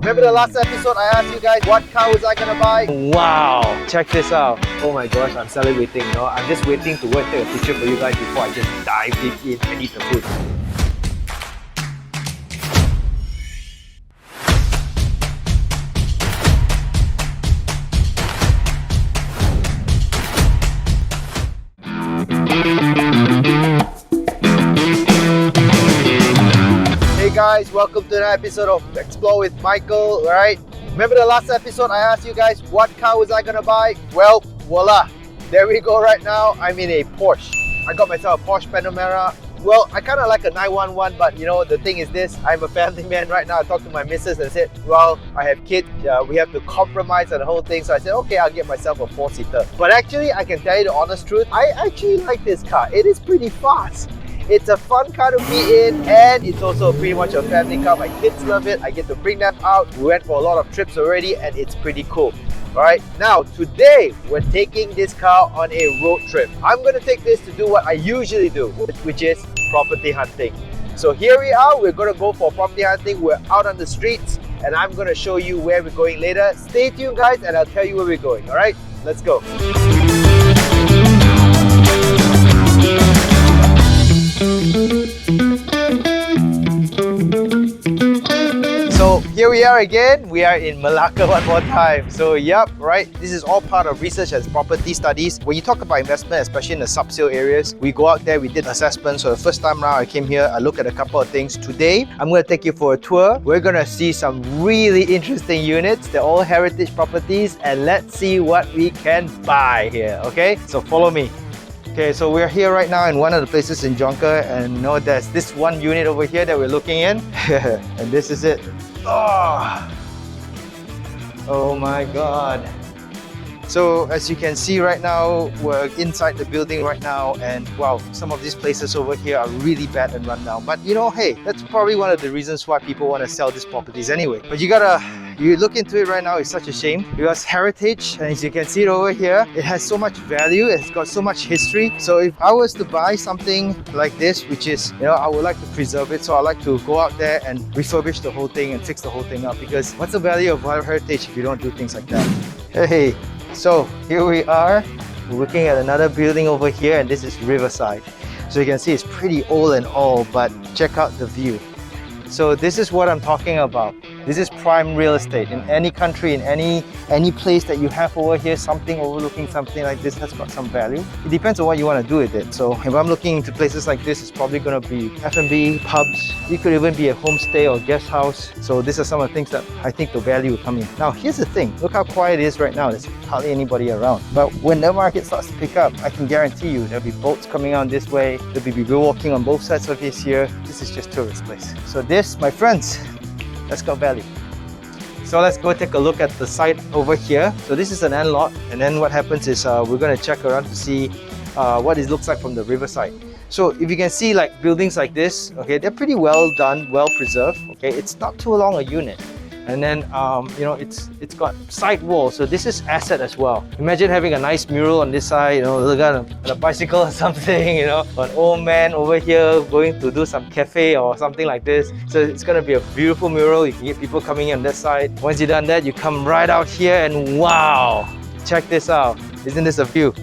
Remember the last episode I asked you guys what car was I gonna buy? Wow, check this out. Oh my gosh, I'm salivating, you know. I'm just waiting to go and take a picture for you guys before I just dive deep in and eat the food. Hey guys, welcome to another episode of Explore with Michael, alright? Remember the last episode I asked you guys what car was I gonna buy? Well, voila! There we go right now, I'm in a Porsche. I got myself a Porsche Panamera. Well, I kind of like a 911, but you know, the thing is this, I'm a family man right now. I talked to my missus and said, well, I have kids, we have to compromise on the whole thing. So I said, okay, I'll get myself a 4-seater. But actually, I can tell you the honest truth, I actually like this car. It is pretty fast. It's a fun car to be in, and it's also pretty much a family car. My kids love it. I get to bring them out. We went for a lot of trips already, and it's pretty cool. Alright, now today we're taking this car on a road trip. I'm going to take this to do what I usually do, which is property hunting. So here we are, we're going to go for property hunting. We're out on the streets, and I'm going to show you where we're going later. Stay tuned guys, and I'll tell you where we're going. Alright, let's go. So here we are again, we are in Malacca one more time. So yep, right, this is all part of research and property studies. When you talk about investment, especially in the sub-sale areas, we go out there, we did assessments. So the first time around I came here, I looked at a couple of things. Today, I'm going to take you for a tour. We're going to see some really interesting units. They're all heritage properties, and let's see what we can buy here, okay? So follow me. Okay, so we're here right now in one of the places in Jonker, and you know there's this one unit over here that we're looking in and this is it. Oh my god. So as you can see right now, we're inside the building right now, and wow, some of these places over here are really bad and run down. But you know, hey, that's probably one of the reasons why people want to sell these properties anyway. But you look into it right now, it's such a shame because heritage, and as you can see it over here, it has so much value, it's got so much history. So if I was to buy something like this, which is, you know, I would like to preserve it, so I like to go out there and refurbish the whole thing and fix the whole thing up, because what's the value of heritage if you don't do things like that? Hey, so here we are, we're looking at another building over here, and this is Riverside. So you can see it's pretty old and all, but check out the view. So this is what I'm talking about. This is prime real estate. In any country, in any place that you have over here, something overlooking something like this has got some value. It depends on what you want to do with it. So if I'm looking into places like this, it's probably going to be F&B, pubs. It could even be a homestay or guest house. So these are some of the things that I think the value will come in. Now here's the thing. Look how quiet it is right now. There's hardly anybody around. But when the market starts to pick up, I can guarantee you there'll be boats coming on this way. There'll be people walking on both sides of this here. This is just tourist place. So this, my friends, that's got value. So let's go take a look at the site over here. So this is an end lot, and then what happens is we're going to check around to see what it looks like from the riverside. So if you can see like buildings like this, okay, they're pretty well done, well preserved. Okay, it's not too long a unit. And then, you know, it's got side walls, so this is asset as well. Imagine having a nice mural on this side, you know, look at a bicycle or something, you know, an old man over here going to do some cafe or something like this. So it's gonna be a beautiful mural. You can get people coming in on that side. Once you've done that, you come right out here and wow, check this out. Isn't this a view?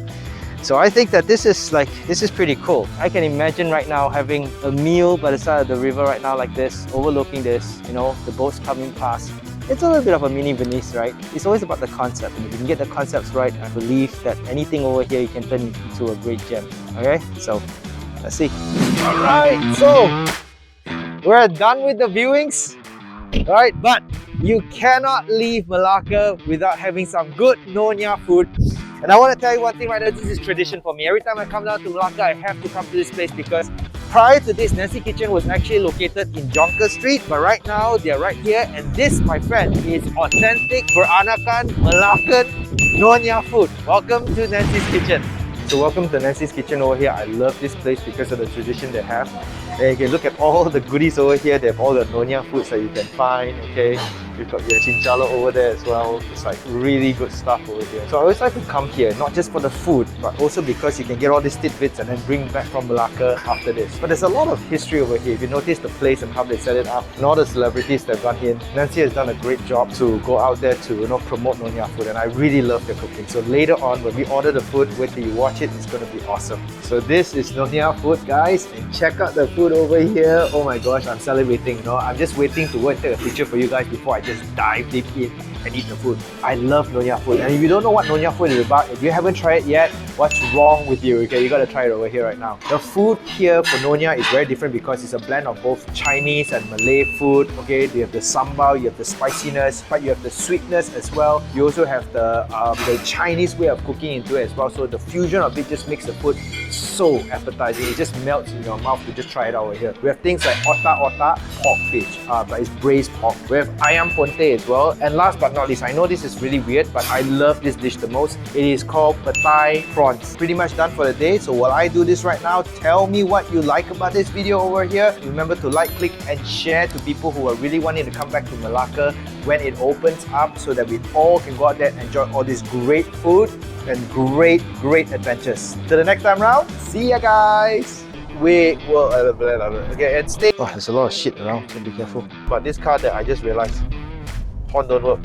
So I think that this is pretty cool. I can imagine right now having a meal by the side of the river right now like this, overlooking this, you know, the boats coming past. It's a little bit of a mini Venice, right? It's always about the concept, and if you can get the concepts right, I believe that anything over here you can turn into a great gem. Okay, so let's see. Alright, so we're done with the viewings. Alright, but you cannot leave Malacca without having some good Nyonya food. And I want to tell you one thing right now, this is tradition for me. Every time I come down to Malacca, I have to come to this place because prior to this, Nancy Kitchen was actually located in Jonker Street, but right now they're right here, and this, my friend, is authentic Peranakan Malaccan Nyonya food. Welcome to Nancy's Kitchen. So welcome to Nancy's Kitchen over here. I love this place because of the tradition they have. And you can look at all the goodies over here. They have all the Nyonya foods that you can find, okay? We've got your chinchalo over there as well. It's like really good stuff over here. So I always like to come here, not just for the food, but also because you can get all these tidbits and then bring back from Malacca after this. But there's a lot of history over here. If you notice the place and how they set it up, and all the celebrities that have gone in, Nancy has done a great job to go out there to promote Nyonya food, and I really love their cooking. So later on, when we order the food, wait till you watch it, it's going to be awesome. So this is Nyonya food, guys, and check out the food over here. Oh my gosh, I'm celebrating. I'm just waiting to go and take a picture for you guys before I just dive deep in and eat the food. I love Nyonya food, and if you don't know what Nyonya food is about, if you haven't tried it yet, what's wrong with you? Okay, you gotta try it over here right now. The food here for Nyonya is very different because it's a blend of both Chinese and Malay food. Okay, you have the sambal, you have the spiciness, but you have the sweetness as well. You also have the Chinese way of cooking into it as well. So the fusion of it just makes the food so appetizing. It just melts in your mouth to just try it out over here. We have things like otak pork fish, but it's braised pork. We have ayam ponte as well. And last but not least, I know this is really weird, but I love this dish the most. It is called petai prawns. Pretty much done for the day. So while I do this right now, tell me what you like about this video over here. Remember to like, click and share to people who are really wanting to come back to Malacca when it opens up, so that we all can go out there and enjoy all this great food and great adventures. Till the next time round, see ya guys! We will okay, and stay. Oh, there's a lot of shit around, so be careful. But this car that I just realized, horn don't work.